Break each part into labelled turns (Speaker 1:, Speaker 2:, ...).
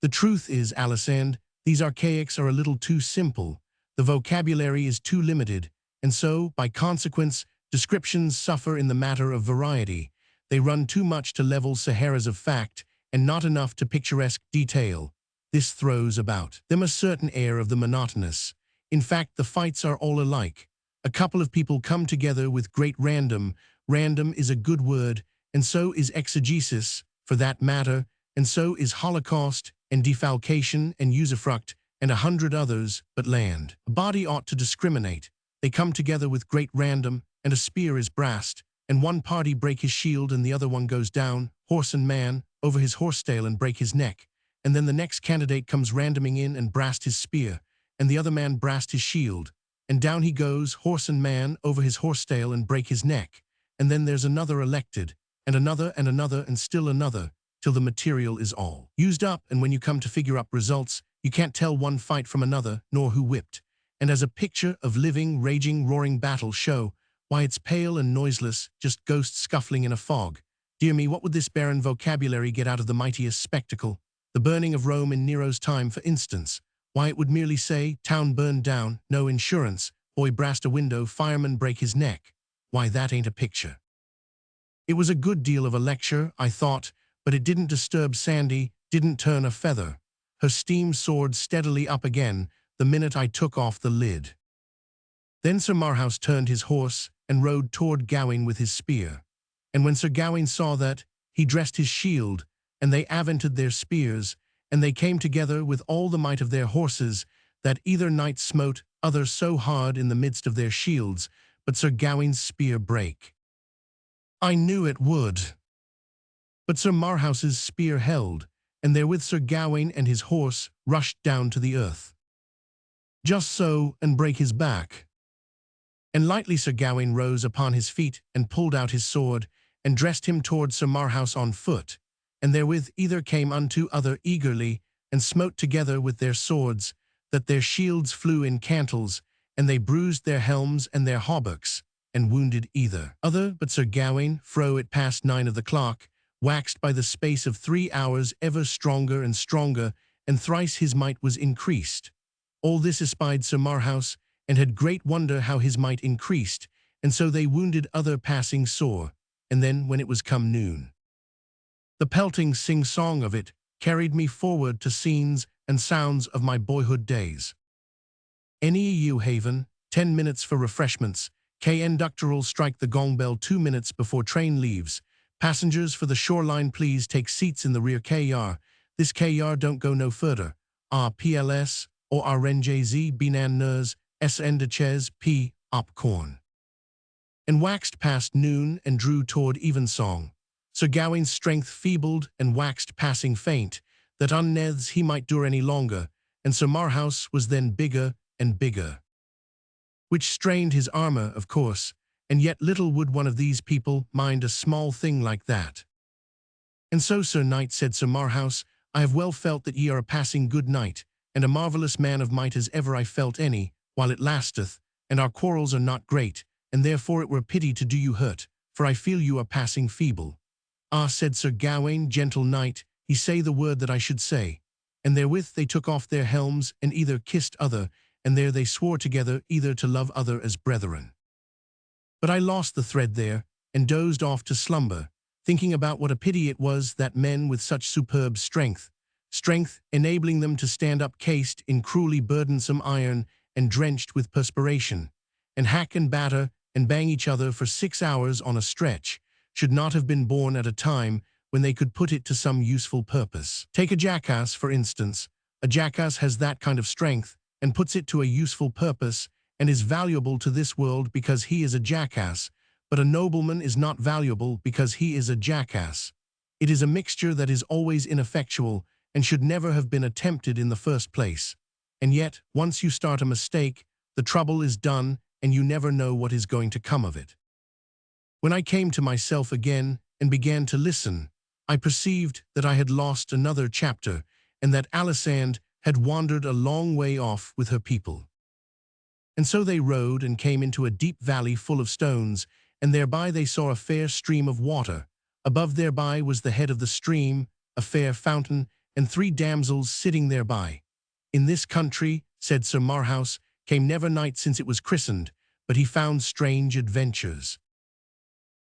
Speaker 1: The truth is, Alicent, these archaics are a little too simple. The vocabulary is too limited, and so, by consequence, descriptions suffer in the matter of variety. They run too much to level Saharas of fact, and not enough to picturesque detail. This throws about them a certain air of the monotonous. In fact, the fights are all alike. A couple of people come together with great random. Random is a good word, and so is exegesis, for that matter, and so is holocaust, and defalcation, and usufruct, and 100 others, but land. A body ought to discriminate. They come together with great random, and a spear is brast, and one party break his shield and the other one goes down, horse and man, over his horsetail and break his neck, and then the next candidate comes randoming in and brast his spear, and the other man brast his shield, and down he goes, horse and man, over his horsetail and break his neck, and then there's another elected, and another, and still another, till the material is all used up, and when you come to figure up results, you can't tell one fight from another, nor who whipped. And as a picture of living, raging, roaring battle show, why it's pale and noiseless, just ghosts scuffling in a fog. Dear me, what would this barren vocabulary get out of the mightiest spectacle? The burning of Rome in Nero's time, for instance. Why, it would merely say, town burned down, no insurance, boy brast a window, fireman break his neck. Why, that ain't a picture. It was a good deal of a lecture, I thought, but it didn't disturb Sandy, didn't turn a feather. Her steam soared steadily up again the minute I took off the lid. Then Sir Marhaus turned his horse and rode toward Gawain with his spear. And when Sir Gawain saw that, he dressed his shield, and they avented their spears, and they came together with all the might of their horses, that either knight smote other so hard in the midst of their shields, but Sir Gawain's spear brake. I knew it would. But Sir Marhaus's spear held, and therewith Sir Gawain and his horse rushed down to the earth. Just so, and brake his back. And lightly Sir Gawain rose upon his feet, and pulled out his sword, and dressed him toward Sir Marhaus on foot, and therewith either came unto other eagerly, and smote together with their swords, that their shields flew in cantels, and they bruised their helms and their hauberks, and wounded either other, but Sir Gawain, fro it past 9 of the clock, waxed by the space of 3 hours ever stronger and stronger, and thrice his might was increased. All this espied Sir Marhaus, and had great wonder how his might increased, and so they wounded other passing sore, and then when it was come noon, the pelting sing-song of it carried me forward to scenes and sounds of my boyhood days. NEU Haven, 10 minutes for refreshments. KN Ductor'll strike the gong bell 2 minutes before train leaves. Passengers for the shoreline, please take seats in the rear KR. This KR don't go no further. PLS or RNJZ Binan Nurs SN Deches P. Opcorn. And waxed past noon and drew toward evensong. Sir Gawain's strength feebled and waxed passing faint, that unnethes he might dure any longer, and Sir Marhaus was then bigger and bigger. Which strained his armor, of course, and yet little would one of these people mind a small thing like that. And so, Sir Knight, said Sir Marhaus, I have well felt that ye are a passing good knight, and a marvellous man of might as ever I felt any, while it lasteth, and our quarrels are not great, and therefore it were pity to do you hurt, for I feel you are passing feeble. Said Sir Gawain, gentle knight, he say the word that I should say. And therewith they took off their helms, and either kissed other, and there they swore together either to love other as brethren. But I lost the thread there, and dozed off to slumber, thinking about what a pity it was that men with such superb strength enabling them to stand up cased in cruelly burdensome iron and drenched with perspiration, and hack and batter and bang each other for 6 hours on a stretch, should not have been born at a time when they could put it to some useful purpose. Take a jackass, for instance. A jackass has that kind of strength, and puts it to a useful purpose, and is valuable to this world because he is a jackass, but a nobleman is not valuable because he is a jackass. It is a mixture that is always ineffectual, and should never have been attempted in the first place. And yet, once you start a mistake, the trouble is done, and you never know what is going to come of it. When I came to myself again, and began to listen, I perceived that I had lost another chapter, and that Alicent had wandered a long way off with her people. And so they rode and came into a deep valley full of stones, and thereby they saw a fair stream of water. Above thereby was the head of the stream, a fair fountain, and 3 damsels sitting thereby. In this country, said Sir Marhaus, came never knight since it was christened, but he found strange adventures.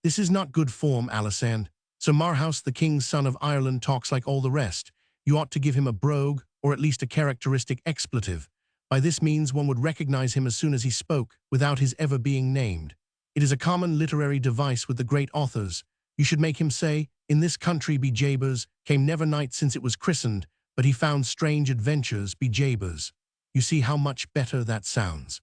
Speaker 1: This is not good form, Alisande. Sir Marhaus, the king's son of Ireland, talks like all the rest. You ought to give him a brogue, or at least a characteristic expletive. By this means one would recognize him as soon as he spoke, without his ever being named. It is a common literary device with the great authors. You should make him say, in this country be jabers, came never knight since it was christened, but he found strange adventures be jabers. You see how much better that sounds.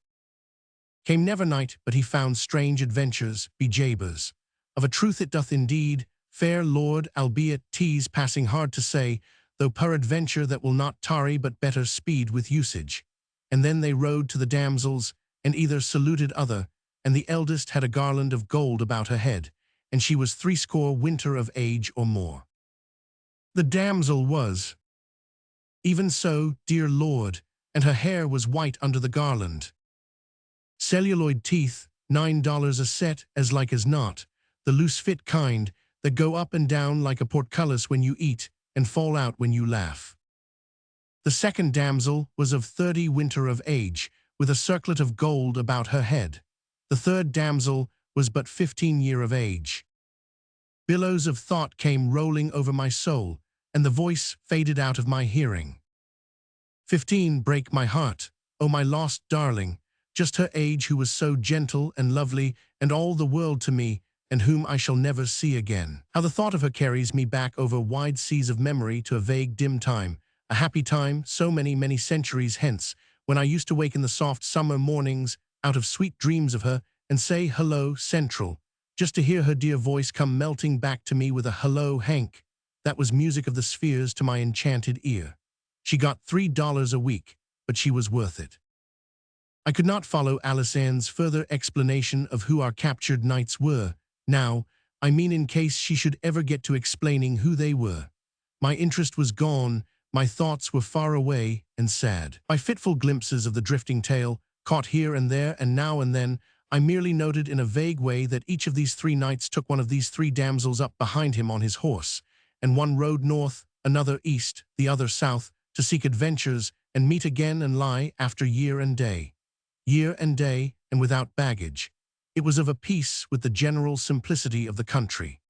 Speaker 1: Came never knight, but he found strange adventures be jabers. Of a truth it doth indeed, fair lord, albeit 'tis passing hard to say, though peradventure that will not tarry but better speed with usage. And then they rode to the damsels, and either saluted other, and the eldest had a garland of gold about her head, and she was 80 winter of age or more. The damsel was even so, dear lord, and her hair was white under the garland. Celluloid teeth, $9 a set, as like as not, the loose-fit kind, that go up and down like a portcullis when you eat, and fall out when you laugh. The second damsel was of 30 winter of age, with a circlet of gold about her head. The third damsel was but 15 year of age. Billows of thought came rolling over my soul, and the voice faded out of my hearing. 15 break my heart, oh my lost darling, just her age who was so gentle and lovely, and all the world to me, and whom I shall never see again. How the thought of her carries me back over wide seas of memory to a vague dim time, a happy time so many, many centuries hence, when I used to wake in the soft summer mornings out of sweet dreams of her and say, hello, Central, just to hear her dear voice come melting back to me with a hello, Hank. That was music of the spheres to my enchanted ear. She got $3 a week, but she was worth it. I could not follow Alisande's further explanation of who our captured knights were. Now, I mean in case she should ever get to explaining who they were. My interest was gone, my thoughts were far away and sad. By fitful glimpses of the drifting tale, caught here and there and now and then, I merely noted in a vague way that each of these 3 knights took one of these 3 damsels up behind him on his horse, and one rode north, another east, the other south, to seek adventures and meet again and lie after year and day, and without baggage. It was of a piece with the general simplicity of the country.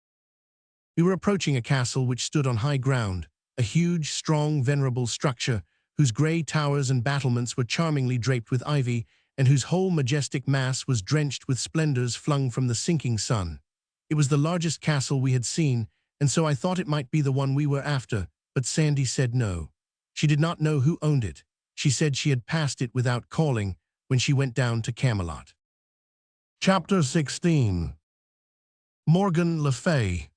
Speaker 1: We were approaching a castle which stood on high ground, a huge, strong, venerable structure, whose grey towers and battlements were charmingly draped with ivy, and whose whole majestic mass was drenched with splendors flung from the sinking sun. It was the largest castle we had seen, and so I thought it might be the one we were after, but Sandy said no. She did not know who owned it. She said she had passed it without calling when she went down to Camelot. Chapter 16. Morgan Le Fay.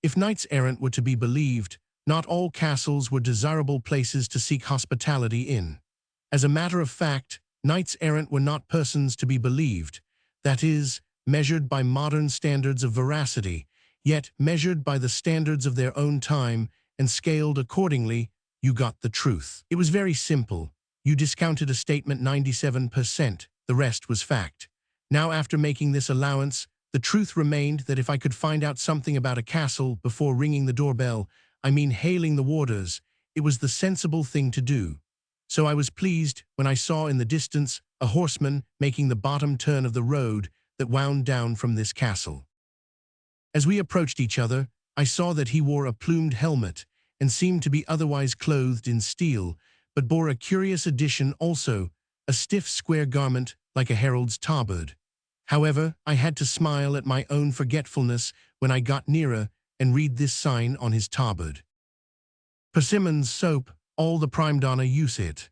Speaker 1: If knights-errant were to be believed, not all castles were desirable places to seek hospitality in. As a matter of fact, knights-errant were not persons to be believed, that is, measured by modern standards of veracity, yet measured by the standards of their own time and scaled accordingly, you got the truth. It was very simple. You discounted a statement 97%, the rest was fact. Now, after making this allowance, the truth remained that if I could find out something about a castle before ringing the doorbell, I mean hailing the warders, it was the sensible thing to do. So I was pleased when I saw in the distance a horseman making the bottom turn of the road that wound down from this castle. As we approached each other, I saw that he wore a plumed helmet and seemed to be otherwise clothed in steel, but bore a curious addition also, a stiff square garment like a herald's tabard. However, I had to smile at my own forgetfulness when I got nearer and read this sign on his tabard. Persimmon's soap, all the prime donna use it.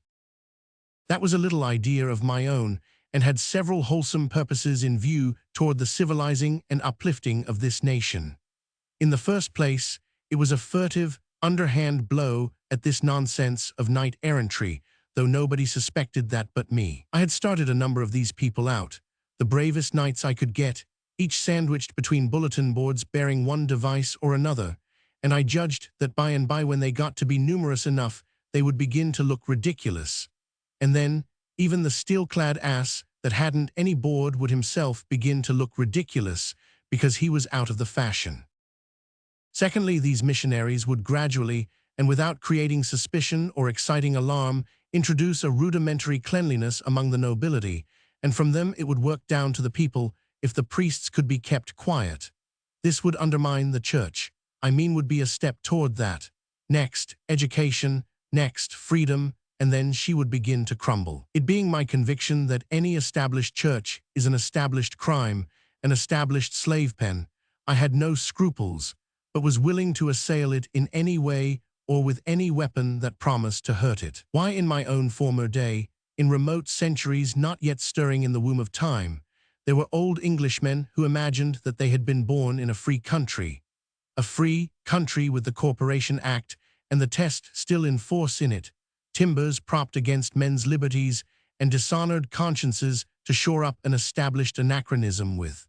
Speaker 1: That was a little idea of my own, and had several wholesome purposes in view toward the civilizing and uplifting of this nation. In the first place, it was a furtive, underhand blow at this nonsense of knight-errantry, though nobody suspected that but me. I had started a number of these people out, the bravest knights I could get, each sandwiched between bulletin boards bearing one device or another, and I judged that by and by when they got to be numerous enough, they would begin to look ridiculous. And then, even the steel-clad ass that hadn't any board would himself begin to look ridiculous because he was out of the fashion. Secondly, these missionaries would gradually, and without creating suspicion or exciting alarm, introduce a rudimentary cleanliness among the nobility, and from them it would work down to the people if the priests could be kept quiet. This would undermine the church. Would be a step toward that. Next, education, next, freedom, and then she would begin to crumble. It being my conviction that any established church is an established crime, an established slave pen, I had no scruples, but was willing to assail it in any way or with any weapon that promised to hurt it. Why, in my own former day, in remote centuries not yet stirring in the womb of time, there were old Englishmen who imagined that they had been born in a free country with the Corporation Act and the test still in force in it, timbers propped against men's liberties and dishonored consciences to shore up an established anachronism with.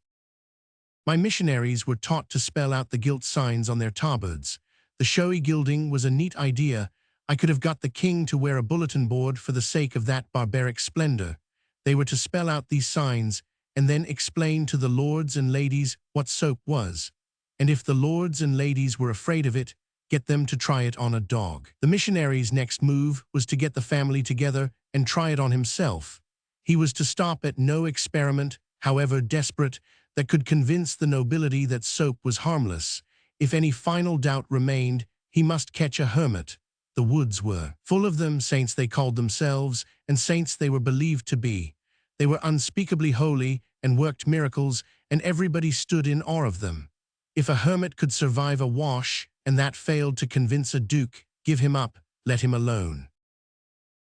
Speaker 1: My missionaries were taught to spell out the gilt signs on their tabards. The showy gilding was a neat idea. I could have got the king to wear a bulletin board for the sake of that barbaric splendor. They were to spell out these signs and then explain to the lords and ladies what soap was. And if the lords and ladies were afraid of it, get them to try it on a dog. The missionary's next move was to get the family together and try it on himself. He was to stop at no experiment, however desperate, that could convince the nobility that soap was harmless. If any final doubt remained, he must catch a hermit. The woods were full of them, saints they called themselves, and saints they were believed to be. They were unspeakably holy and worked miracles, and everybody stood in awe of them. If a hermit could survive a wash, and that failed to convince a duke, give him up, let him alone.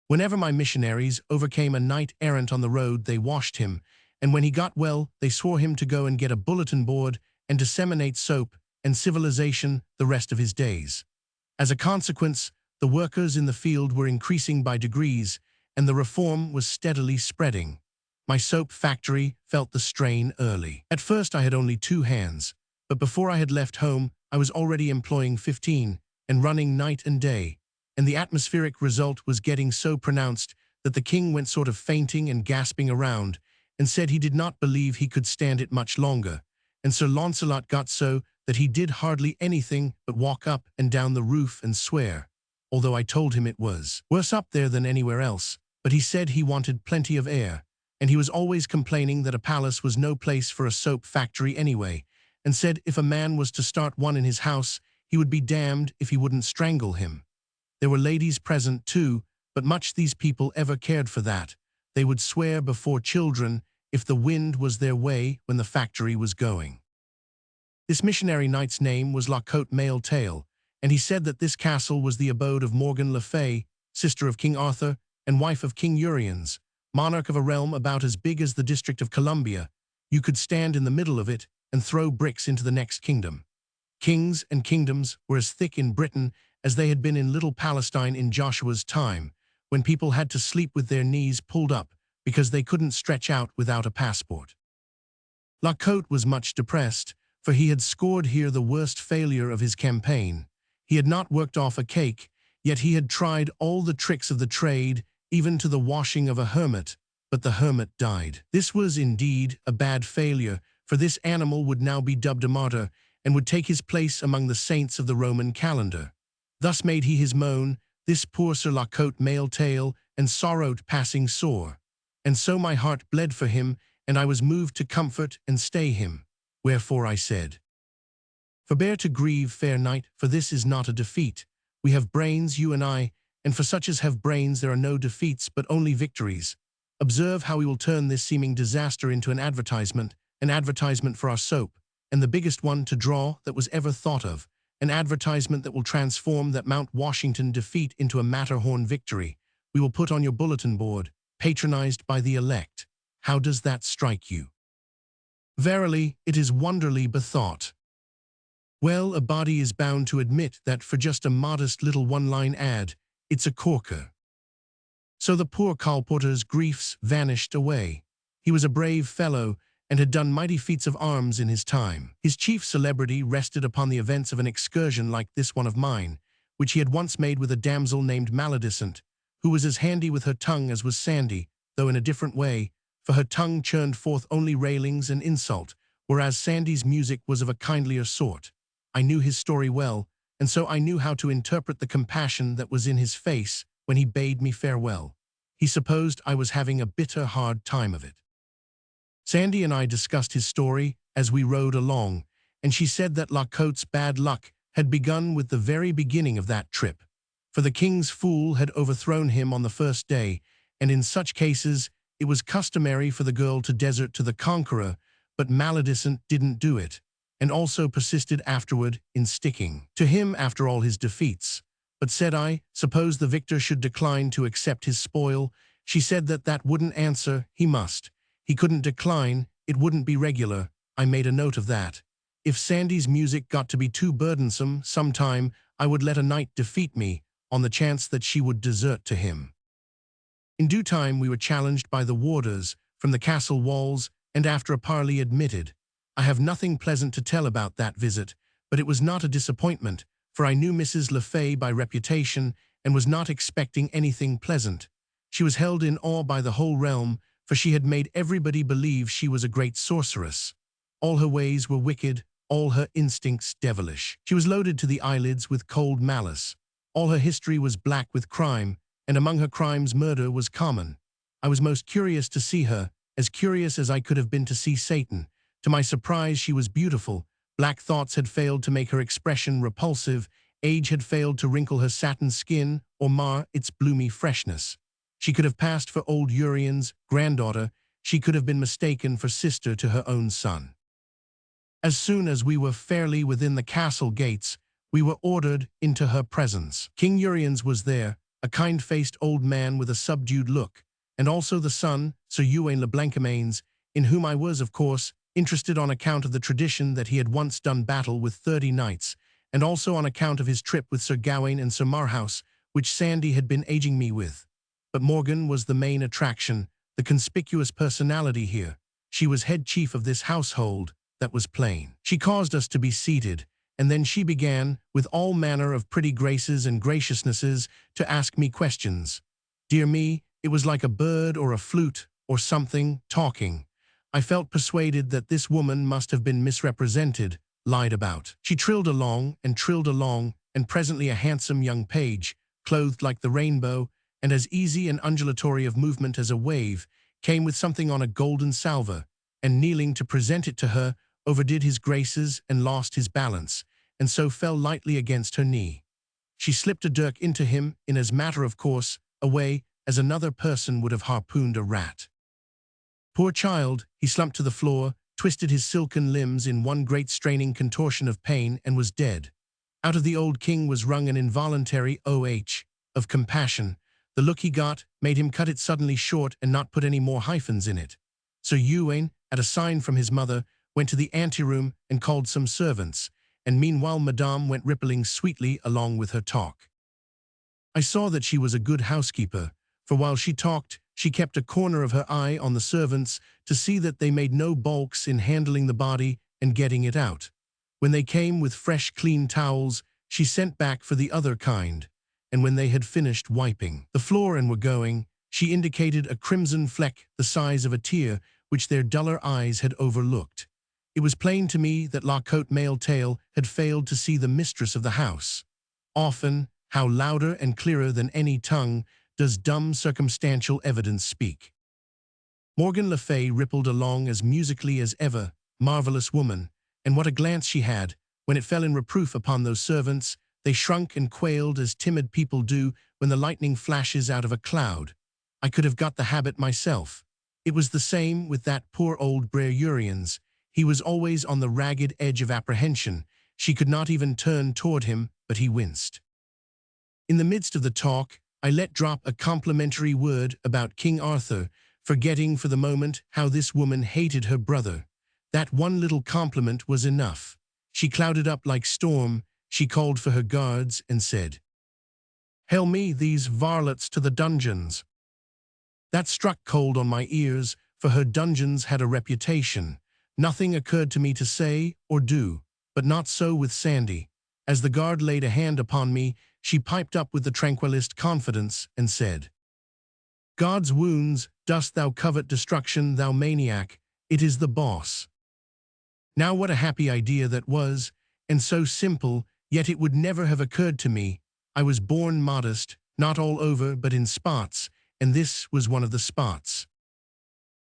Speaker 1: Whenever my missionaries overcame a knight-errant on the road, they washed him, and when he got well, they swore him to go and get a bulletin board and disseminate soap and civilization the rest of his days. As a consequence, the workers in the field were increasing by degrees, and the reform was steadily spreading. My soap factory felt the strain early. At first I had only 2 hands, but before I had left home, I was already employing 15 and running night and day, and the atmospheric result was getting so pronounced that the king went sort of fainting and gasping around and said he did not believe he could stand it much longer, and Sir Launcelot got so that he did hardly anything but walk up and down the roof and swear, although I told him it was worse up there than anywhere else, but he said he wanted plenty of air, and he was always complaining that a palace was no place for a soap factory anyway, and said if a man was to start one in his house, he would be damned if he wouldn't strangle him. There were ladies present too, but much these people ever cared for that. They would swear before children if the wind was their way when the factory was going. This missionary knight's name was La Cote Male Tail, and he said that this castle was the abode of Morgan le Fay, sister of King Arthur and wife of King Uriens, monarch of a realm about as big as the District of Columbia. You could stand in the middle of it and throw bricks into the next kingdom. Kings and kingdoms were as thick in Britain as they had been in Little Palestine in Joshua's time, when people had to sleep with their knees pulled up because they couldn't stretch out without a passport. La Cote was much depressed, for he had scored here the worst failure of his campaign. He had not worked off a cake, yet he had tried all the tricks of the trade, even to the washing of a hermit, but the hermit died. This was indeed a bad failure, for this animal would now be dubbed a martyr and would take his place among the saints of the Roman calendar. Thus made he his moan, this poor Sir La Cote Male Tail, and sorrowed passing sore. And so my heart bled for him, and I was moved to comfort and stay him. Wherefore I said, Forbear to grieve, fair knight, for this is not a defeat. We have brains, you and I, and for such as have brains there are no defeats but only victories. Observe how we will turn this seeming disaster into an advertisement for our soap, and the biggest one to draw that was ever thought of, an advertisement that will transform that Mount Washington defeat into a Matterhorn victory. We will put on your bulletin board, patronized by the elect. How does that strike you? Verily, it is wonderly bethought. Well, a body is bound to admit that for just a modest little one-line ad, it's a corker. So the poor colporteur's griefs vanished away. He was a brave fellow, and had done mighty feats of arms in his time. His chief celebrity rested upon the events of an excursion like this one of mine, which he had once made with a damsel named Maledicent, who was as handy with her tongue as was Sandy, though in a different way, for her tongue churned forth only railings and insult, whereas Sandy's music was of a kindlier sort. I knew his story well, and so I knew how to interpret the compassion that was in his face when he bade me farewell. He supposed I was having a bitter hard time of it. Sandy and I discussed his story as we rode along, and she said that La Côte's bad luck had begun with the very beginning of that trip. For the king's fool had overthrown him on the first day, and in such cases it was customary for the girl to desert to the conqueror, but Maledicent didn't do it, and also persisted afterward in sticking to him after all his defeats. But said I, suppose the victor should decline to accept his spoil? She said that that wouldn't answer, he must. He couldn't decline, it wouldn't be regular. I made a note of that. If Sandy's music got to be too burdensome sometime, I would let a knight defeat me, on the chance that she would desert to him. In due time we were challenged by the warders from the castle walls, and after a parley admitted. I have nothing pleasant to tell about that visit, but it was not a disappointment, for I knew Mrs. Le Fay by reputation and was not expecting anything pleasant. She was held in awe by the whole realm, for she had made everybody believe she was a great sorceress. All her ways were wicked, all her instincts devilish. She was loaded to the eyelids with cold malice. All her history was black with crime, and among her crimes murder was common. I was most curious to see her, as curious as I could have been to see Satan. To my surprise, she was beautiful. Black thoughts had failed to make her expression repulsive. Age had failed to wrinkle her satin skin or mar its bloomy freshness. She could have passed for old Urian's granddaughter. She could have been mistaken for sister to her own son. As soon as we were fairly within the castle gates, we were ordered into her presence. King Urian's was there, a kind-faced old man with a subdued look, and also the son, Sir Ewain le Blancamains, in whom I was, of course, interested on account of the tradition that he had once done battle with 30 knights, and also on account of his trip with Sir Gawain and Sir Marhaus, which Sandy had been aging me with. But Morgan was the main attraction, the conspicuous personality here. She was head chief of this household, that was plain. She caused us to be seated, and then she began, with all manner of pretty graces and graciousnesses, to ask me questions. Dear me, it was like a bird or a flute, or something, talking. I felt persuaded that this woman must have been misrepresented, lied about. She trilled along, and presently a handsome young page, clothed like the rainbow, and as easy and undulatory of movement as a wave, came with something on a golden salver, and kneeling to present it to her, overdid his graces and lost his balance, and so fell lightly against her knee. She slipped a dirk into him in as matter of course a way as another person would have harpooned a rat. Poor child, he slumped to the floor, twisted his silken limbs in one great straining contortion of pain, and was dead. Out of the old king was wrung an involuntary "oh" of compassion. The look he got made him cut it suddenly short and not put any more hyphens in it. Sir Ewain, at a sign from his mother, went to the anteroom and called some servants, and meanwhile Madame went rippling sweetly along with her talk. I saw that she was a good housekeeper, for while she talked, she kept a corner of her eye on the servants to see that they made no balks in handling the body and getting it out. When they came with fresh, clean towels, she sent back for the other kind, and when they had finished wiping the floor and were going, she indicated a crimson fleck the size of a tear which their duller eyes had overlooked. It was plain to me that La Côte Male Tail had failed to see the mistress of the house. Often, how louder and clearer than any tongue does dumb circumstantial evidence speak. Morgan Le Fay rippled along as musically as ever, marvelous woman, and what a glance she had. When it fell in reproof upon those servants, they shrunk and quailed as timid people do when the lightning flashes out of a cloud. I could have got the habit myself. It was the same with that poor old Brer Urians. He was always on the ragged edge of apprehension. She could not even turn toward him, but he winced. In the midst of the talk, I let drop a complimentary word about King Arthur, forgetting for the moment how this woman hated her brother. That one little compliment was enough. She clouded up like storm, she called for her guards and said, "Hail me these varlets to the dungeons." That struck cold on my ears, for her dungeons had a reputation. Nothing occurred to me to say or do, but not so with Sandy. As the guard laid a hand upon me, she piped up with the tranquillist confidence and said, "God's wounds, dost thou covet destruction, thou maniac? It is the boss." Now what a happy idea that was, and so simple, Yet it would never have occurred to me. I was born modest, not all over but in spots, and this was one of the spots.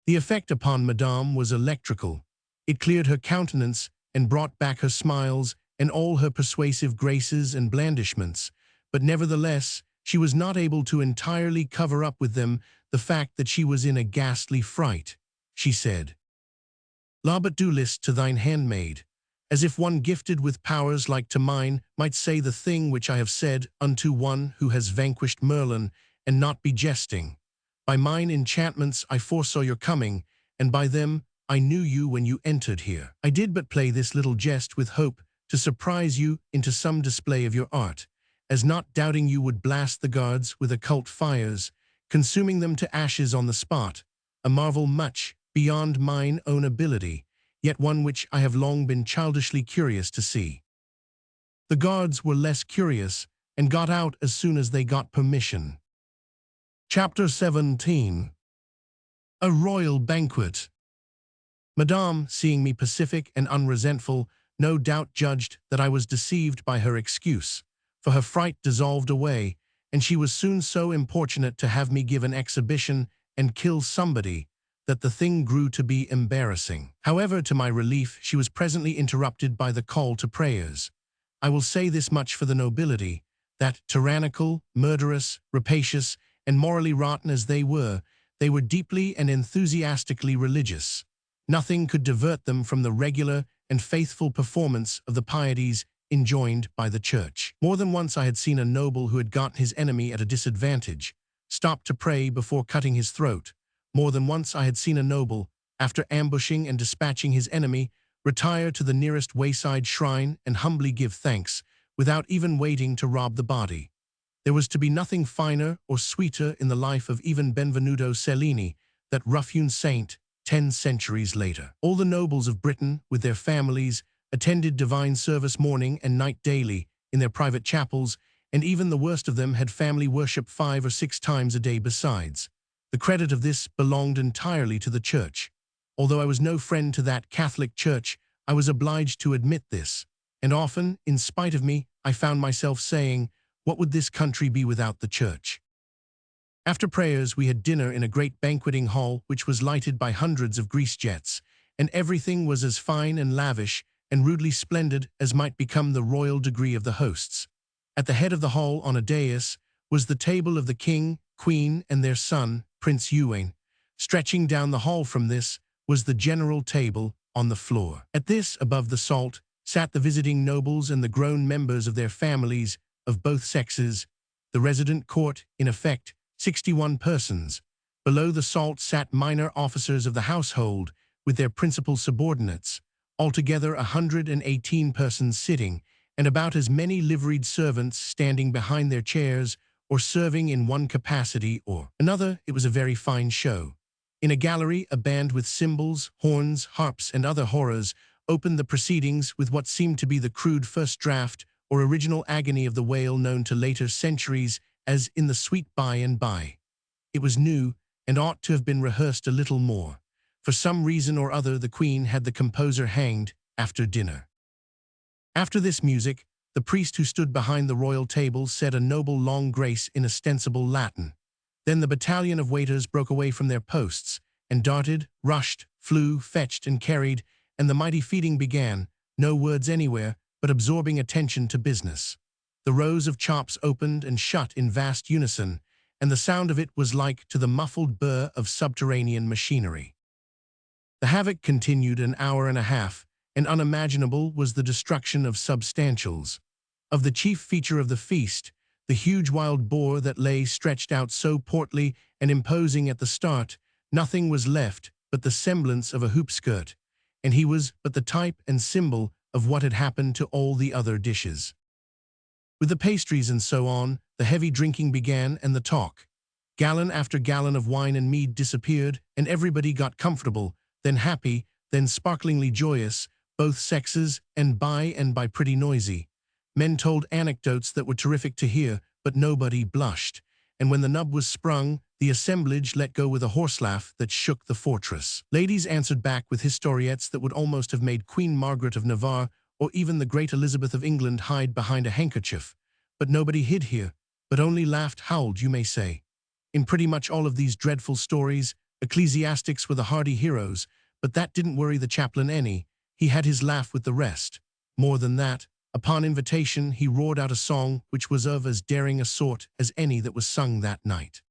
Speaker 1: The effect upon Madame was electrical. It cleared her countenance and brought back her smiles and all her persuasive graces and blandishments, but nevertheless she was not able to entirely cover up with them the fact that she was in a ghastly fright. She said, "La, but do list to thine handmaid," as if one gifted with powers like to mine might say the thing which I have said unto one who has vanquished Merlin, and not be jesting. By mine enchantments I foresaw your coming, and by them I knew you when you entered here. I did but play this little jest with hope to surprise you into some display of your art, as not doubting you would blast the guards with occult fires, consuming them to ashes on the spot, a marvel much beyond mine own ability, yet one which I have long been childishly curious to see. The guards were less curious, and got out as soon as they got permission. Chapter 17. A Royal Banquet. Madame, seeing me pacific and unresentful, no doubt judged that I was deceived by her excuse, for her fright dissolved away, and she was soon so importunate to have me give an exhibition and kill somebody, that the thing grew to be embarrassing. However, to my relief, she was presently interrupted by the call to prayers. I will say this much for the nobility, that tyrannical, murderous, rapacious, and morally rotten as they were deeply and enthusiastically religious. Nothing could divert them from the regular and faithful performance of the pieties enjoined by the Church. More than once I had seen a noble who had gotten his enemy at a disadvantage stop to pray before cutting his throat. More than once I had seen a noble, after ambushing and dispatching his enemy, retire to the nearest wayside shrine and humbly give thanks, without even waiting to rob the body. There was to be nothing finer or sweeter in the life of even Benvenuto Cellini, that rough-hewn saint, 10 centuries later. All the nobles of Britain, with their families, attended divine service morning and night daily in their private chapels, and even the worst of them had family worship 5 or 6 times a day besides. The credit of this belonged entirely to the Church. Although I was no friend to that Catholic Church, I was obliged to admit this, and often, in spite of me, I found myself saying, "What would this country be without the Church?" After prayers, we had dinner in a great banqueting hall which was lighted by hundreds of grease jets, and everything was as fine and lavish and rudely splendid as might become the royal degree of the hosts. At the head of the hall, on a dais, was the table of the king, queen, and their son, Prince Ewain. Stretching down the hall from this was the general table on the floor. At this, above the salt, sat the visiting nobles and the grown members of their families of both sexes, the resident court, in effect, 61 persons. Below the salt sat minor officers of the household with their principal subordinates, altogether 118 persons sitting, and about as many liveried servants standing behind their chairs or serving in one capacity or another. It was a very fine show. In a gallery, a band with cymbals, horns, harps, and other horrors opened the proceedings with what seemed to be the crude first draft or original agony of the wail known to later centuries as "In the Sweet By and By." It was new and ought to have been rehearsed a little more. For some reason or other, the Queen had the composer hanged after dinner. After this music, the priest who stood behind the royal table said a noble long grace in ostensible Latin. Then the battalion of waiters broke away from their posts and darted, rushed, flew, fetched, and carried, and the mighty feeding began, no words anywhere, but absorbing attention to business. The rows of chops opened and shut in vast unison, and the sound of it was like to the muffled burr of subterranean machinery. The havoc continued an hour and a half, and unimaginable was the destruction of substantials. Of the chief feature of the feast, the huge wild boar that lay stretched out so portly and imposing at the start, nothing was left but the semblance of a hoop-skirt, and he was but the type and symbol of what had happened to all the other dishes. With the pastries and so on, the heavy drinking began and the talk. Gallon after gallon of wine and mead disappeared, and everybody got comfortable, then happy, then sparklingly joyous, both sexes, and by pretty noisy. Men told anecdotes that were terrific to hear, but nobody blushed, and when the nub was sprung, the assemblage let go with a horse laugh that shook the fortress. Ladies answered back with historiettes that would almost have made Queen Margaret of Navarre or even the great Elizabeth of England hide behind a handkerchief. But nobody hid here, but only laughed, howled, you may say. In pretty much all of these dreadful stories, ecclesiastics were the hardy heroes, but that didn't worry the chaplain any. He had his laugh with the rest. More than that, upon invitation, he roared out a song which was of as daring a sort as any that was sung that night.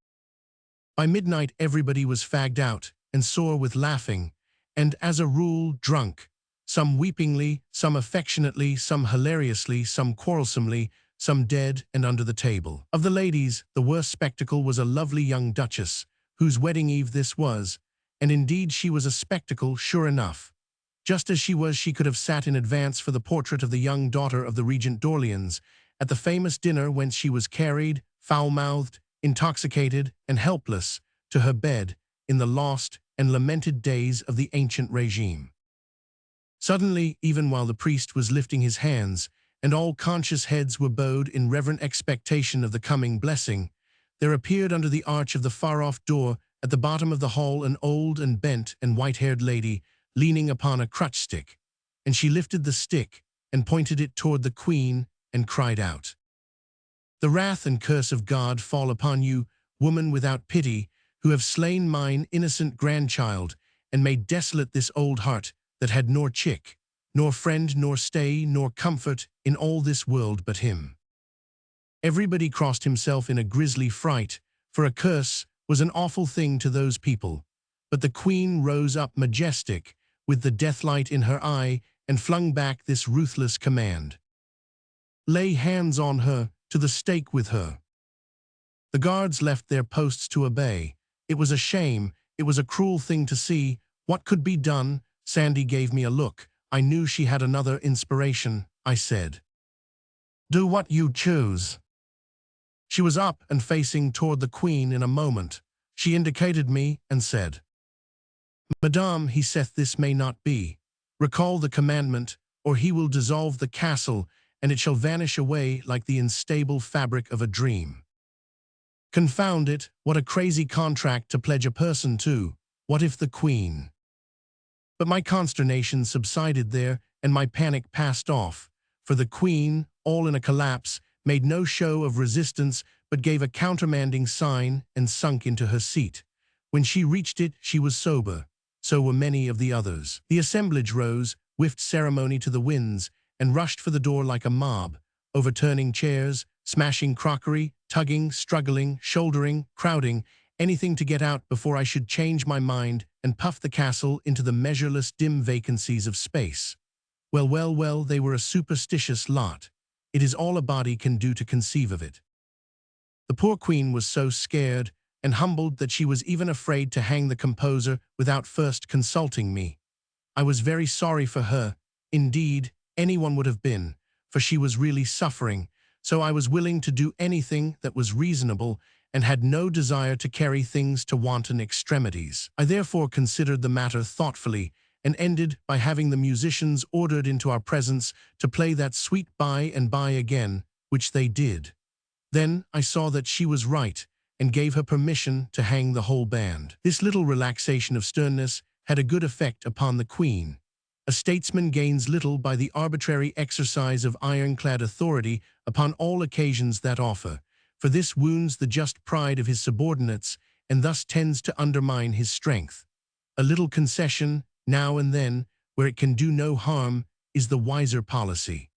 Speaker 1: By midnight, everybody was fagged out and sore with laughing, and as a rule, drunk. Some weepingly, some affectionately, some hilariously, some quarrelsomely, some dead and under the table. Of the ladies, the worst spectacle was a lovely young duchess, whose wedding eve this was, and indeed she was a spectacle, sure enough. Just as she was, she could have sat in advance for the portrait of the young daughter of the Regent d'Orleans, at the famous dinner whence she was carried, foul-mouthed, intoxicated, and helpless, to her bed, in the lost and lamented days of the ancient regime. Suddenly, even while the priest was lifting his hands, and all conscious heads were bowed in reverent expectation of the coming blessing, there appeared under the arch of the far-off door at the bottom of the hall an old and bent and white-haired lady, leaning upon a crutch-stick, and she lifted the stick and pointed it toward the Queen and cried out, "The wrath and curse of God fall upon you, woman without pity, who have slain mine innocent grandchild, and made desolate this old heart that had nor chick, nor friend, nor stay, nor comfort in all this world but him." Everybody crossed himself in a grisly fright, for a curse was an awful thing to those people. But the Queen rose up majestic, with the deathlight in her eye, and flung back this ruthless command: "Lay hands on her, to the stake with her." The guards left their posts to obey. It was a shame, it was a cruel thing to see. What could be done? Sandy gave me a look. I knew she had another inspiration. I said, "Do what you choose." She was up and facing toward the Queen in a moment. She indicated me and said, "Madame, he saith this may not be. Recall the commandment, or he will dissolve the castle, and it shall vanish away like the unstable fabric of a dream." Confound it, what a crazy contract to pledge a person to. What if the Queen? But my consternation subsided there, and my panic passed off, for the Queen, all in a collapse, made no show of resistance, but gave a countermanding sign and sunk into her seat. When she reached it, she was sober. So were many of the others. The assemblage rose, whiffed ceremony to the winds, and rushed for the door like a mob, overturning chairs, smashing crockery, tugging, struggling, shouldering, crowding, anything to get out before I should change my mind and puff the castle into the measureless dim vacancies of space. Well, well, well, they were a superstitious lot. It is all a body can do to conceive of it. The poor Queen was so scared and humbled that she was even afraid to hang the composer without first consulting me. I was very sorry for her. Indeed, anyone would have been, for she was really suffering, so I was willing to do anything that was reasonable and had no desire to carry things to wanton extremities. I therefore considered the matter thoughtfully and ended by having the musicians ordered into our presence to play that sweet By and By again, which they did. Then I saw that she was right and gave her permission to hang the whole band. This little relaxation of sternness had a good effect upon the Queen. A statesman gains little by the arbitrary exercise of ironclad authority upon all occasions that offer, for this wounds the just pride of his subordinates and thus tends to undermine his strength. A little concession, now and then, where it can do no harm, is the wiser policy.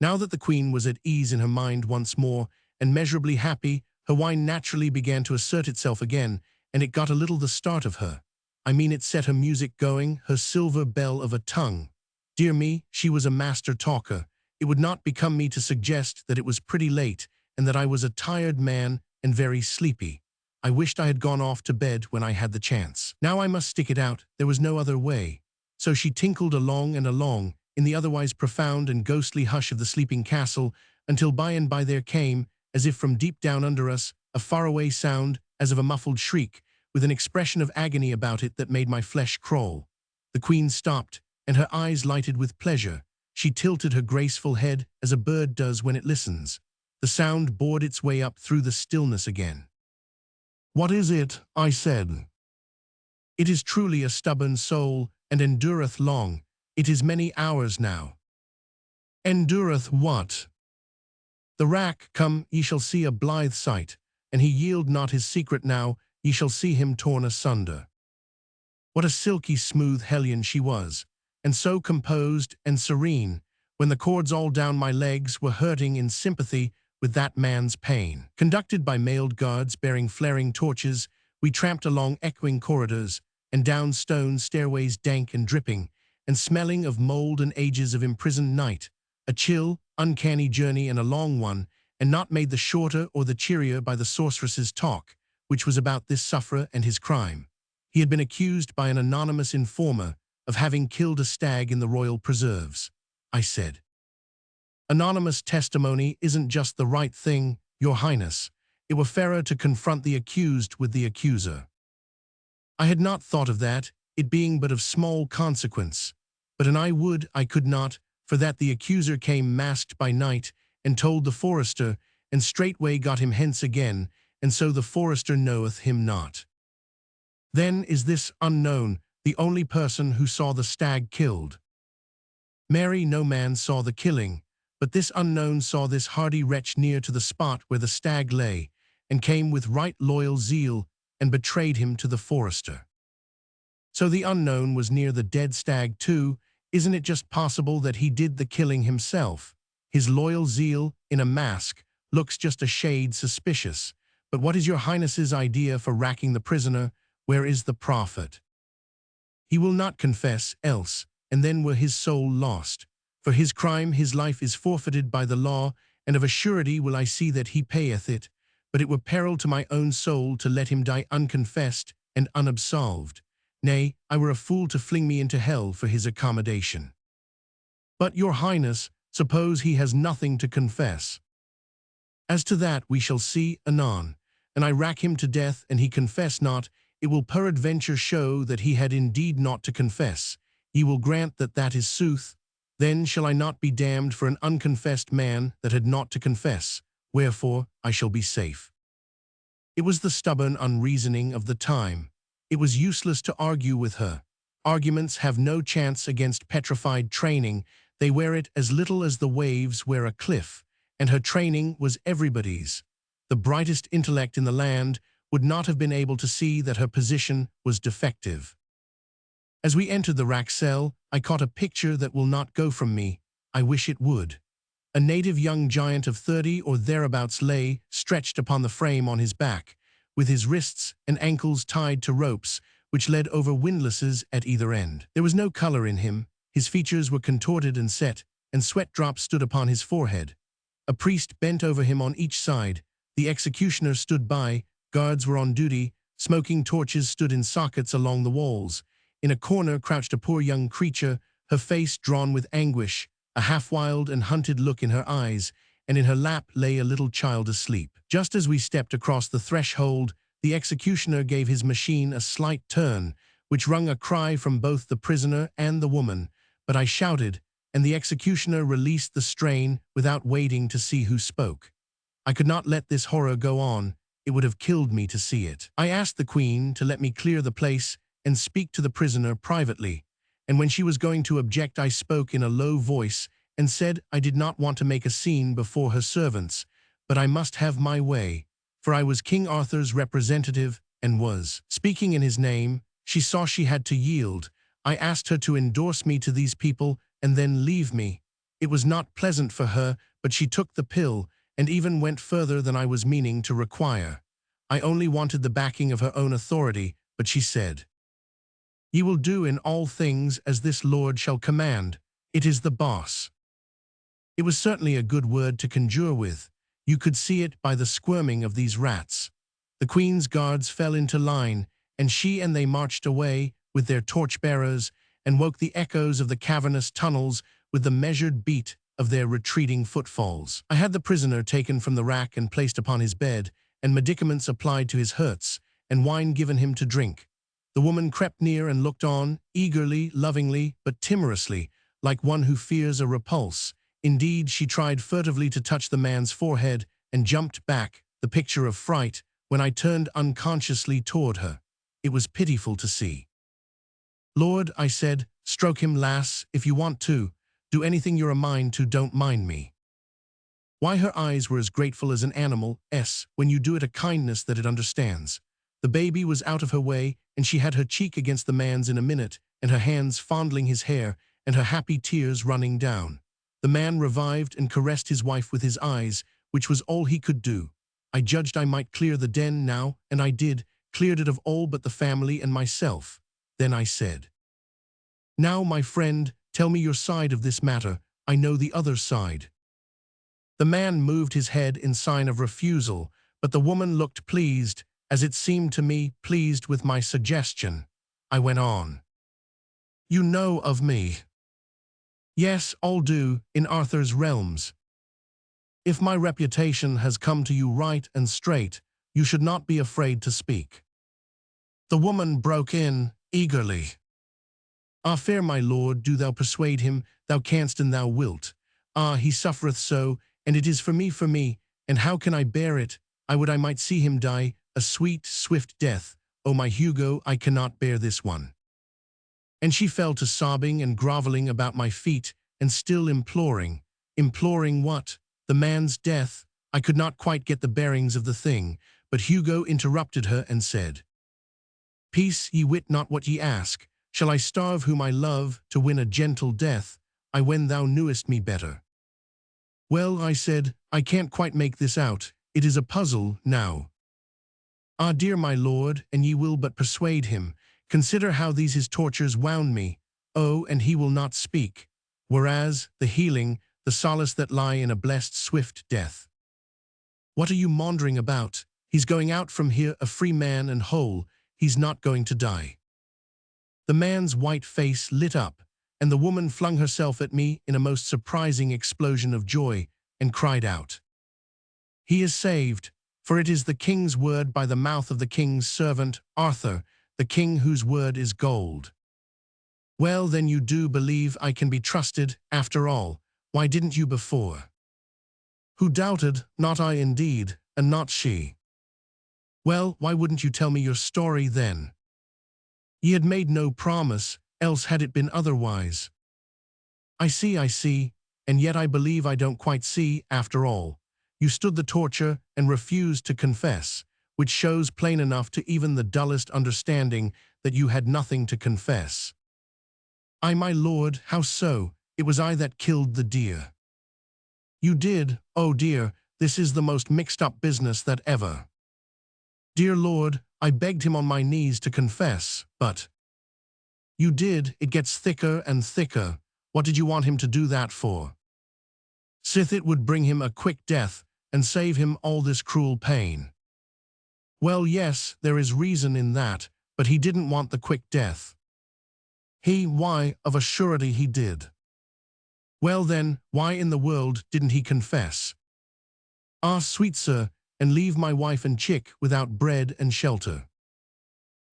Speaker 1: Now that the Queen was at ease in her mind once more, and measurably happy, her wine naturally began to assert itself again, and it got a little the start of her. I mean, it set her music going, her silver bell of a tongue. Dear me, she was a master talker. It would not become me to suggest that it was pretty late, and that I was a tired man and very sleepy. I wished I had gone off to bed when I had the chance. Now I must stick it out, there was no other way. So she tinkled along and along, in the otherwise profound and ghostly hush of the sleeping castle, until by and by there came, as if from deep down under us, a faraway sound, as of a muffled shriek, with an expression of agony about it that made my flesh crawl. The Queen stopped, and her eyes lighted with pleasure. She tilted her graceful head as a bird does when it listens. The sound bored its way up through the stillness again. "What is it?" I said. "It is truly a stubborn soul, and endureth long. It is many hours now." endureth what? The rack, come, ye shall see a blithe sight, and he yield not his secret now, ye shall see him torn asunder. What a silky smooth hellion she was, and so composed and serene, when the cords all down my legs were hurting in sympathy with that man's pain. Conducted by mailed guards bearing flaring torches, we tramped along echoing corridors and down stone stairways dank and dripping, and smelling of mold and ages of imprisoned night, a chill, uncanny journey and a long one, and not made the shorter or the cheerier by the sorceress's talk, which was about this sufferer and his crime. He had been accused by an anonymous informer of having killed a stag in the royal preserves. I said, "Anonymous testimony isn't just the right thing, Your Highness. It were fairer to confront the accused with the accuser." I had not thought of that, it being but of small consequence. But an I could not, for that the accuser came masked by night, and told the forester, and straightway got him hence again, and so the forester knoweth him not. Then is this unknown the only person who saw the stag killed? Mary, no man saw the killing, but this unknown saw this hardy wretch near to the spot where the stag lay, and came with right loyal zeal, and betrayed him to the forester. So the unknown was near the dead stag too. Isn't it just possible that he did the killing himself? His loyal zeal, in a mask, looks just a shade suspicious. But what is your Highness's idea for racking the prisoner? Where is the profit? He will not confess, else, and then were his soul lost. For his crime his life is forfeited by the law, and of a surety will I see that he payeth it. But it were peril to my own soul to let him die unconfessed and unabsolved. Nay, I were a fool to fling me into hell for his accommodation. But, Your Highness, suppose he has nothing to confess. As to that we shall see anon. And I rack him to death, and he confess not, it will peradventure show that he had indeed naught to confess. Ye will grant that that is sooth. Then shall I not be damned for an unconfessed man that had naught to confess, wherefore I shall be safe. It was the stubborn unreasoning of the time. It was useless to argue with her. Arguments have no chance against petrified training. They wear it as little as the waves wear a cliff, and her training was everybody's. The brightest intellect in the land would not have been able to see that her position was defective. As we entered the rack cell, I caught a picture that will not go from me. I wish it would. A native young giant of 30 or thereabouts lay, stretched upon the frame on his back, with his wrists and ankles tied to ropes, which led over windlasses at either end. There was no color in him, his features were contorted and set, and sweat drops stood upon his forehead. A priest bent over him on each side, the executioner stood by, guards were on duty, smoking torches stood in sockets along the walls. In a corner crouched a poor young creature, her face drawn with anguish, a half-wild and hunted look in her eyes, and in her lap lay a little child asleep. Just as we stepped across the threshold, the executioner gave his machine a slight turn, which wrung a cry from both the prisoner and the woman, but I shouted, and the executioner released the strain without waiting to see who spoke. I could not let this horror go on, it would have killed me to see it. I asked the Queen to let me clear the place and speak to the prisoner privately, and when she was going to object I spoke in a low voice and said I did not want to make a scene before her servants, but I must have my way, for I was King Arthur's representative and was speaking in his name. She saw she had to yield. I asked her to endorse me to these people and then leave me. It was not pleasant for her, but she took the pill and even went further than I was meaning to require. I only wanted the backing of her own authority, but she said, "Ye will do in all things as this lord shall command. It is the boss." It was certainly a good word to conjure with. You could see it by the squirming of these rats. The Queen's guards fell into line, and she and they marched away with their torch-bearers and woke the echoes of the cavernous tunnels with the measured beat of their retreating footfalls. I had the prisoner taken from the rack and placed upon his bed, and medicaments applied to his hurts, and wine given him to drink. The woman crept near and looked on, eagerly, lovingly, but timorously, like one who fears a repulse. Indeed, she tried furtively to touch the man's forehead and jumped back, the picture of fright, when I turned unconsciously toward her. It was pitiful to see. "Lord," I said, "stroke him, lass, if you want to, Do anything you're a mind to, don't mind me. Why, her eyes were as grateful as an animal's when you do it a kindness that it understands. The baby was out of her way, and she had her cheek against the man's in a minute, and her hands fondling his hair, and her happy tears running down. The man revived and caressed his wife with his eyes, which was all he could do. I judged I might clear the den now, and I did, cleared it of all but the family and myself. Then I said, "Now, my friend, tell me your side of this matter. I know the other side." The man moved his head in sign of refusal, but the woman looked pleased, as it seemed to me, pleased with my suggestion. I went on. "You know of me." "Yes, all do, in Arthur's realms. If my reputation has come to you right and straight, you should not be afraid to speak." The woman broke in, eagerly. "Ah, fair my lord, do thou persuade him, thou canst and thou wilt. Ah, he suffereth so, and it is for me, and how can I bear it? I would I might see him die, a sweet, swift death. Oh, my Hugo, I cannot bear this one." And she fell to sobbing and groveling about my feet, and still imploring. Imploring what? The man's death? I could not quite get the bearings of the thing, but Hugo interrupted her and said, "Peace, ye wit not what ye ask. Shall I starve whom I love, to win a gentle death? I when thou knewest me better." "Well," I said, "I can't quite make this out. It is a puzzle, now." "Ah, dear my lord, and ye will but persuade him. Consider how these his tortures wound me. Oh, and he will not speak. Whereas, the healing, the solace that lie in a blessed swift death. What are you maundering about? He's going out from here a free man and whole. He's not going to die." The man's white face lit up, and the woman flung herself at me in a most surprising explosion of joy, and cried out, "He is saved, for it is the king's word by the mouth of the king's servant, Arthur, the king whose word is gold." "Well, then you do believe I can be trusted, after all. Why didn't you before?" "Who doubted? Not I indeed, and not she." "Well, why wouldn't you tell me your story then?" "Ye had made no promise, else had it been otherwise." I see, and yet I believe I don't quite see, after all. You stood the torture and refused to confess, which shows plain enough to even the dullest understanding that you had nothing to confess." "I, my lord, how so? It was I that killed the deer." "You did? Oh dear, this is the most mixed-up business that ever." "Dear lord, I begged him on my knees to confess, but—" "You did. It gets thicker and thicker. What did you want him to do that for?" "Sith it would bring him a quick death, and save him all this cruel pain." "Well, yes, there is reason in that, but he didn't want the quick death." Why, of a surety he did." "Well then, why in the world didn't he confess?" "Ah, sweet sir, and leave my wife and chick without bread and shelter."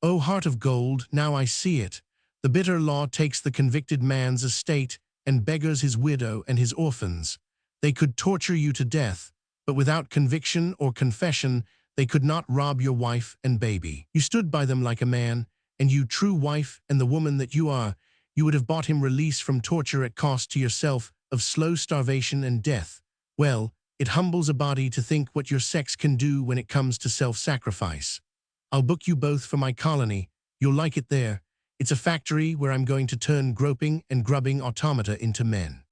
Speaker 1: "Oh, heart of gold, now I see it. The bitter law takes the convicted man's estate and beggars his widow and his orphans. They could torture you to death, but without conviction or confession, they could not rob your wife and baby. You stood by them like a man, and you true wife and the woman that you are, you would have bought him release from torture at cost to yourself of slow starvation and death. Well, it humbles a body to think what your sex can do when it comes to self-sacrifice. I'll book you both for my colony. You'll like it there. It's a factory where I'm going to turn groping and grubbing automata into men.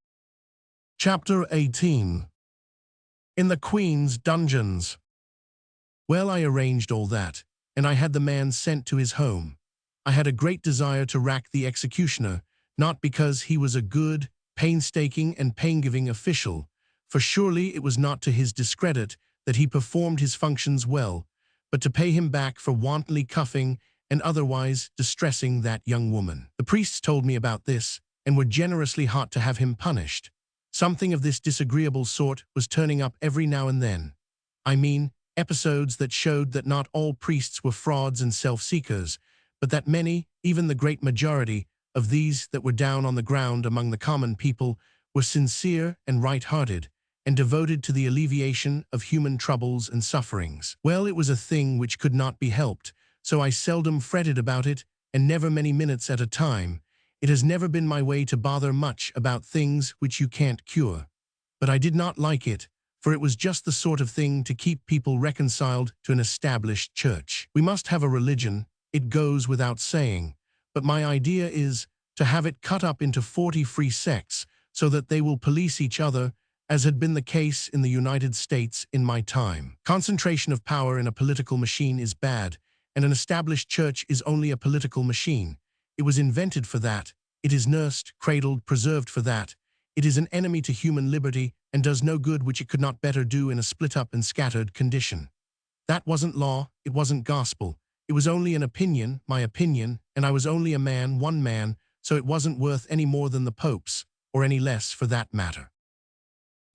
Speaker 1: Chapter 18. In the Queen's Dungeons. Well, I arranged all that, and I had the man sent to his home. I had a great desire to rack the executioner, not because he was a good, painstaking, and pain-giving official, for surely it was not to his discredit that he performed his functions well, but to pay him back for wantonly cuffing and otherwise distressing that young woman. The priests told me about this, and were generously hot to have him punished. Something of this disagreeable sort was turning up every now and then. I mean, episodes that showed that not all priests were frauds and self-seekers, but that many, even the great majority, of these that were down on the ground among the common people were sincere and right-hearted, and devoted to the alleviation of human troubles and sufferings. Well, it was a thing which could not be helped, so I seldom fretted about it, and never many minutes at a time. It has never been my way to bother much about things which you can't cure. But I did not like it, for it was just the sort of thing to keep people reconciled to an established church. We must have a religion, it goes without saying, but my idea is to have it cut up into 40 free sects so that they will police each other, as had been the case in the United States in my time. Concentration of power in a political machine is bad, and an established church is only a political machine. It was invented for that. It is nursed, cradled, preserved for that. It is an enemy to human liberty and does no good which it could not better do in a split-up and scattered condition. That wasn't law, it wasn't gospel. It was only an opinion, my opinion, and I was only a man, one man, so it wasn't worth any more than the Pope's, or any less for that matter.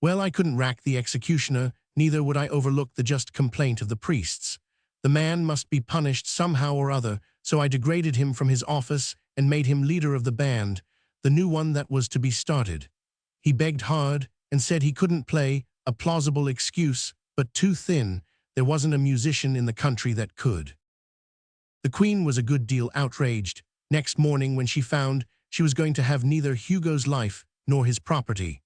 Speaker 1: Well, I couldn't rack the executioner, neither would I overlook the just complaint of the priests. The man must be punished somehow or other, so I degraded him from his office and made him leader of the band, the new one that was to be started. He begged hard and said he couldn't play, a plausible excuse, but too thin. There wasn't a musician in the country that could. The Queen was a good deal outraged next morning when she found she was going to have neither Hugo's life nor his property.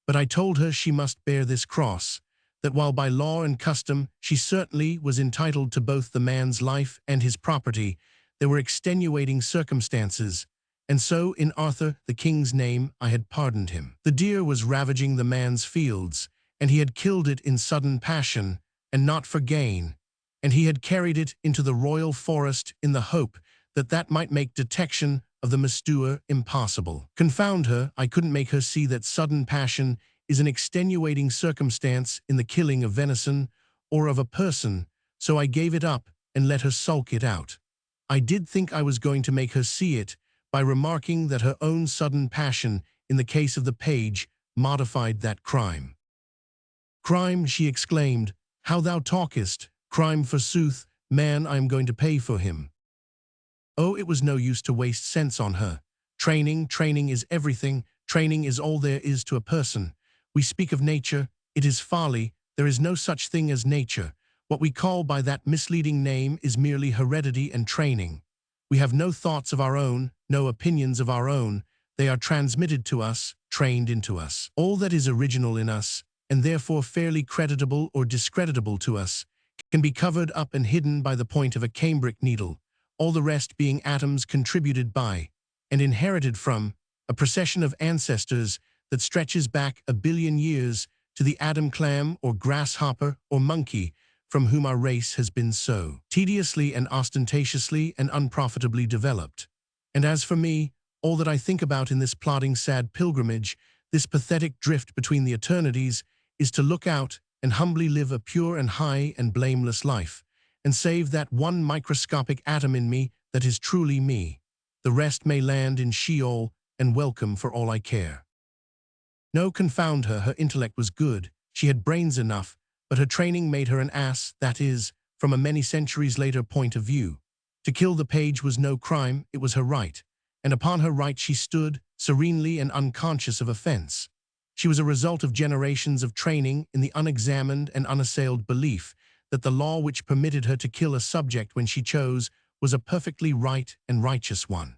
Speaker 1: But I told her she must bear this cross, that while by law and custom she certainly was entitled to both the man's life and his property, there were extenuating circumstances, and so in Arthur the king's name I had pardoned him. The deer was ravaging the man's fields, and he had killed it in sudden passion, and not for gain, and he had carried it into the royal forest in the hope that that might make detection of the misdoer impossible. Confound her, I couldn't make her see that sudden passion is an extenuating circumstance in the killing of venison or of a person, so I gave it up and let her sulk it out. I did think I was going to make her see it by remarking that her own sudden passion in the case of the page modified that crime. "Crime," she exclaimed, "how thou talkest! Crime forsooth, man, I am going to pay for him." Oh, it was no use to waste sense on her. Training is everything. Training is all there is to a person. We speak of nature. It is folly. There is no such thing as nature. What we call by that misleading name is merely heredity and training. We have no thoughts of our own, no opinions of our own. They are transmitted to us, trained into us. All that is original in us, and therefore fairly creditable or discreditable to us, can be covered up and hidden by the point of a cambric needle, all the rest being atoms contributed by, and inherited from, a procession of ancestors that stretches back 1 billion years to the Adam clam or grasshopper or monkey from whom our race has been so tediously and ostentatiously and unprofitably developed. And as for me, all that I think about in this plodding sad pilgrimage, this pathetic drift between the eternities, is to look out and humbly live a pure and high and blameless life, and save that one microscopic atom in me that is truly me. The rest may land in Sheol and welcome for all I care. No, confound her, her intellect was good, she had brains enough, but her training made her an ass, that is, from a many centuries later point of view. To kill the page was no crime, it was her right, and upon her right she stood, serenely and unconscious of offense. She was a result of generations of training in the unexamined and unassailed belief that the law which permitted her to kill a subject when she chose was a perfectly right and righteous one.